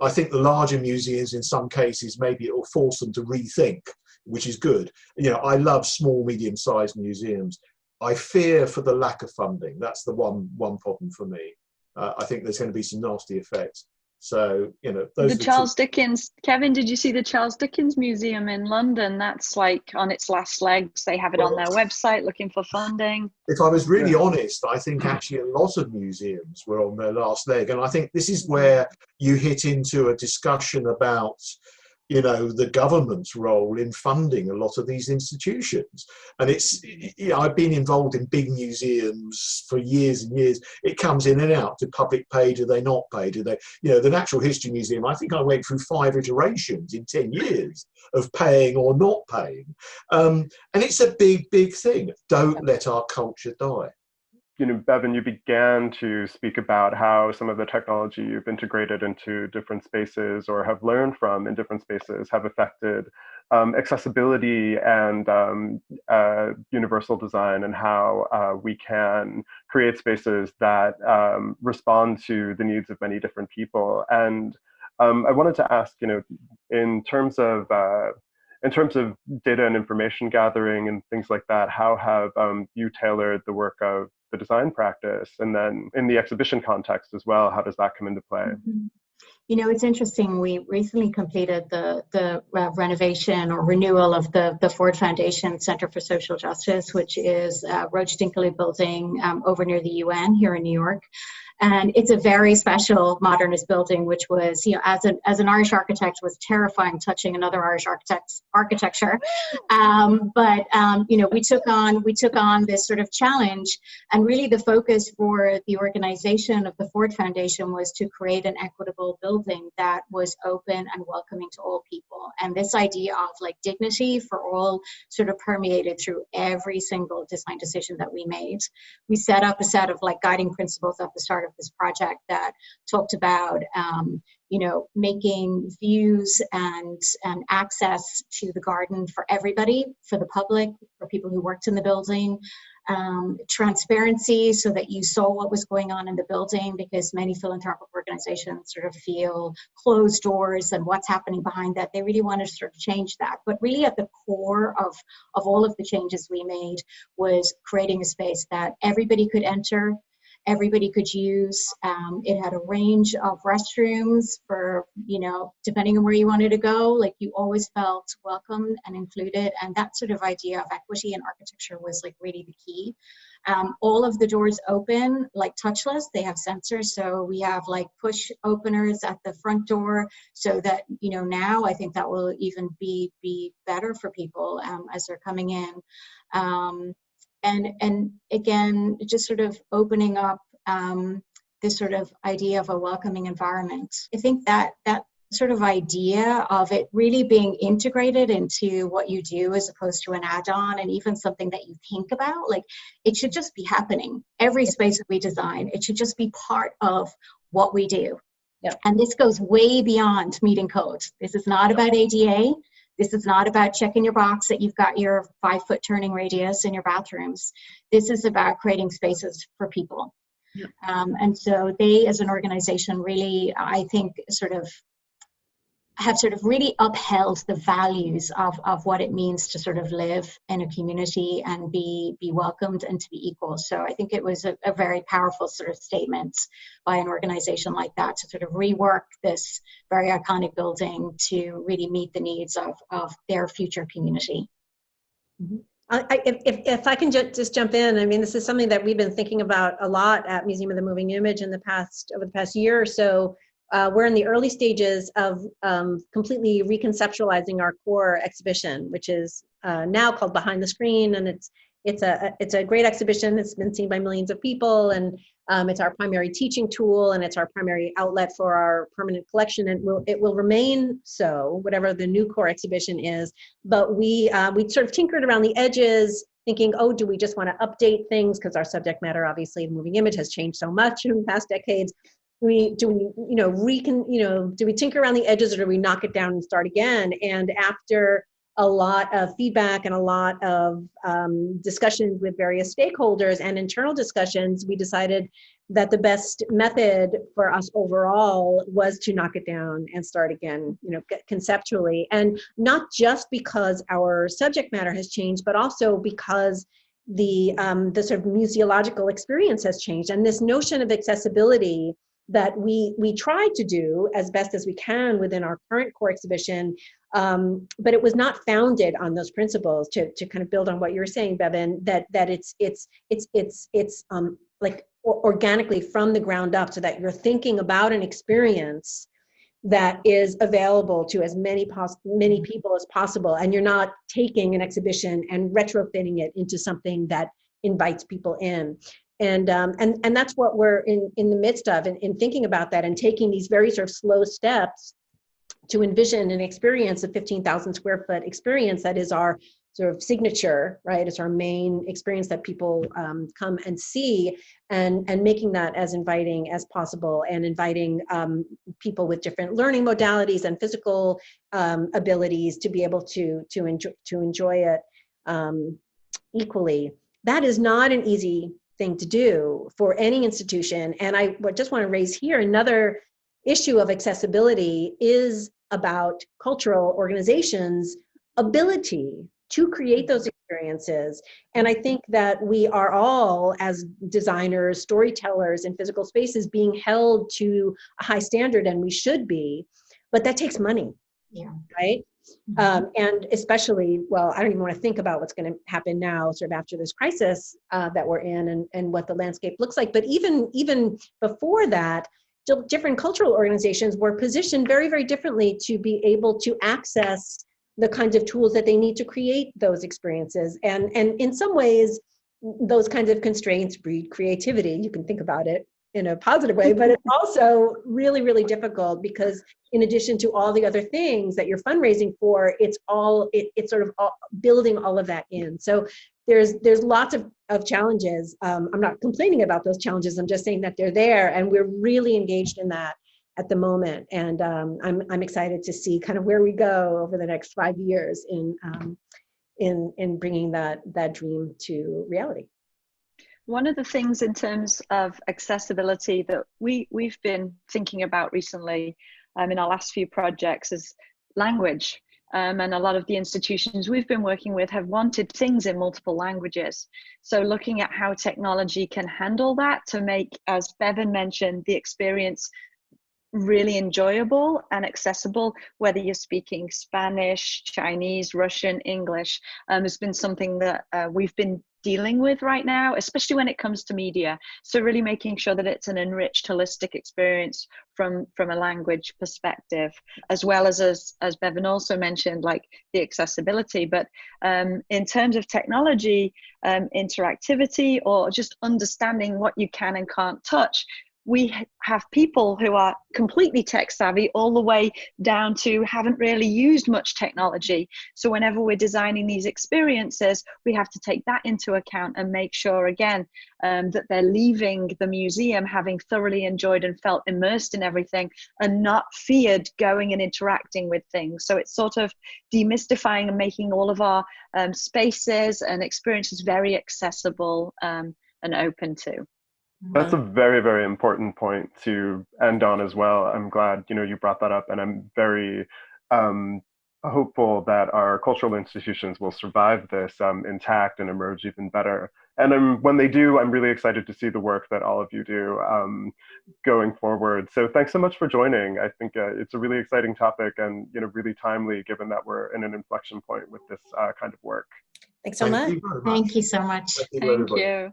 I think the larger museums, in some cases, maybe it will force them to rethink, which is good. You know, I love small, medium-sized museums. I fear for the lack of funding. That's the one problem for me. I think there's going to be some nasty effects. So, you know, those the Charles Dickens, Kevin, did you see the Charles Dickens Museum in London? That's like on its last legs. They have it on their website looking for funding. If I was really honest, I think actually a lot of museums were on their last leg. And I think this is where you hit into a discussion about, you know, the government's role in funding a lot of these institutions. And it's, you know, I've been involved in big museums for years and years. It comes in and out. Do public pay? Do they not pay? Do they, you know, the Natural History Museum, I think I went through 5 iterations in 10 years of paying or not paying. And it's a big, big thing. Don't let our culture die. Bevin, you began to speak about how some of the technology you've integrated into different spaces or have learned from in different spaces have affected accessibility and universal design, and how we can create spaces that respond to the needs of many different people. And I wanted to ask, in terms of data and information gathering and things like that, how have you tailored the work of the design practice? And then in the exhibition context as well, how does that come into play? It's interesting. We recently completed the renovation or renewal of the Ford Foundation Center for Social Justice, which is Roach Dinkley building over near the UN here in New York. And it's a very special modernist building, which was, as an Irish architect, was terrifying touching another Irish architect's architecture. But we took on this sort of challenge, and really the focus for the organization of the Ford Foundation was to create an equitable building that was open and welcoming to all people. And this idea of dignity for all sort of permeated through every single design decision that we made. We set up a set of guiding principles at the start of this project that talked about making views and access to the garden for everybody, for the public, for people who worked in the building, transparency so that you saw what was going on in the building, because many philanthropic organizations sort of feel closed doors and what's happening behind that. They really wanted to sort of change that. But really at the core of all of the changes we made was creating a space that everybody could enter, everybody could use. It had a range of restrooms for, depending on where you wanted to go, you always felt welcome and included. And that sort of idea of equity in architecture was really the key. All of the doors open, touchless. They have sensors. So we have push openers at the front door, so that, now I think that will even be better for people as they're coming in. And again, just sort of opening up this sort of idea of a welcoming environment. I think that sort of idea of it really being integrated into what you do as opposed to an add-on, and even something that you think about, it should just be happening. Every space that we design, it should just be part of what we do. Yep. And this goes way beyond meeting code. This is not about ADA. This is not about checking your box that you've got your 5-foot turning radius in your bathrooms. This is about creating spaces for people. Yeah. And so they, as an organization, really, I think, have really upheld the values of what it means to sort of live in a community and be welcomed and to be equal. So I think it was a very powerful sort of statement by an organization like that to sort of rework this very iconic building to really meet the needs of their future community. Mm-hmm. If I can just jump in, I mean, this is something that we've been thinking about a lot at Museum of the Moving Image over the past year or so. We're in the early stages of completely reconceptualizing our core exhibition, which is now called Behind the Screen, and it's a great exhibition. It's been seen by millions of people, and it's our primary teaching tool, and it's our primary outlet for our permanent collection, and it will remain so, whatever the new core exhibition is. But we sort of tinkered around the edges, thinking, oh, do we just want to update things, because our subject matter, obviously, the moving image has changed so much in the past decades. Do we tinker around the edges, or do we knock it down and start again? And after a lot of feedback and a lot of discussions with various stakeholders and internal discussions, we decided that the best method for us overall was to knock it down and start again, conceptually. And not just because our subject matter has changed, but also because the sort of museological experience has changed. And this notion of accessibility that we try to do as best as we can within our current core exhibition, but it was not founded on those principles. To kind of build on what you were saying, Bevin, that it's organically from the ground up, so that you're thinking about an experience that is available to as many people as possible, and you're not taking an exhibition and retrofitting it into something that invites people in. And that's what we're in the midst of, in thinking about that and taking these very sort of slow steps to envision an experience, a 15,000 square foot experience that is our sort of signature, right? It's our main experience that people come and see, and making that as inviting as possible, and inviting people with different learning modalities and physical abilities to be able to enjoy it equally. That is not an easy thing to do for any institution. And I just want to raise here another issue of accessibility is about cultural organizations' ability to create those experiences. And I think that we are all, as designers, storytellers in physical spaces, being held to a high standard, and we should be, but that takes money, right? And especially, well, I don't even want to think about what's going to happen now, sort of after this crisis that we're in, and what the landscape looks like. But even before that, different cultural organizations were positioned very, very differently to be able to access the kinds of tools that they need to create those experiences. And in some ways, those kinds of constraints breed creativity. You can think about it in a positive way, but it's also really, really difficult, because in addition to all the other things that you're fundraising for, it's sort of building all of that in. So there's lots of challenges. I'm not complaining about those challenges. I'm just saying that they're there, and we're really engaged in that at the moment. And I'm excited to see kind of where we go over the next 5 years in bringing that dream to reality. One of the things in terms of accessibility that we've been thinking about recently in our last few projects is language. And a lot of the institutions we've been working with have wanted things in multiple languages. So looking at how technology can handle that to make, as Bevin mentioned, the experience really enjoyable and accessible, whether you're speaking Spanish, Chinese, Russian, English, has been something that we've been dealing with right now, especially when it comes to media. So really making sure that it's an enriched, holistic experience from a language perspective, as well as Bevin also mentioned, like the accessibility. But in terms of technology, interactivity, or just understanding what you can and can't touch, we have people who are completely tech savvy all the way down to haven't really used much technology. So whenever we're designing these experiences, we have to take that into account and make sure, again, that they're leaving the museum having thoroughly enjoyed and felt immersed in everything, and not feared going and interacting with things. So it's sort of demystifying and making all of our spaces and experiences very accessible and open to. That's a very, very important point to end on as well. I'm glad, you brought that up, and I'm very hopeful that our cultural institutions will survive this intact and emerge even better. And when they do, I'm really excited to see the work that all of you do going forward. So thanks so much for joining. I think it's a really exciting topic, and really timely, given that we're in an inflection point with this kind of work. Thanks so much. Thank you so much. Thank you.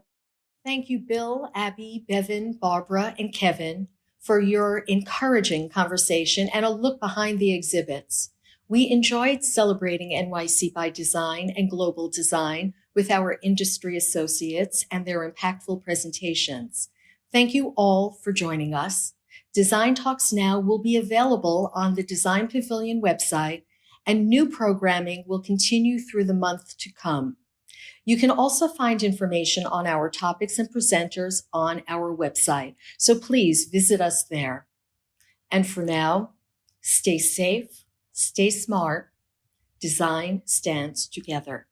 Thank you, Bill, Abby, Bevin, Barbara, and Kevin, for your encouraging conversation and a look behind the exhibits. We enjoyed celebrating NYC by Design and global design with our industry associates and their impactful presentations. Thank you all for joining us. Design Talks Now will be available on the Design Pavilion website, and new programming will continue through the month to come. You can also find information on our topics and presenters on our website, so please visit us there. And for now, stay safe, stay smart. Design stands together.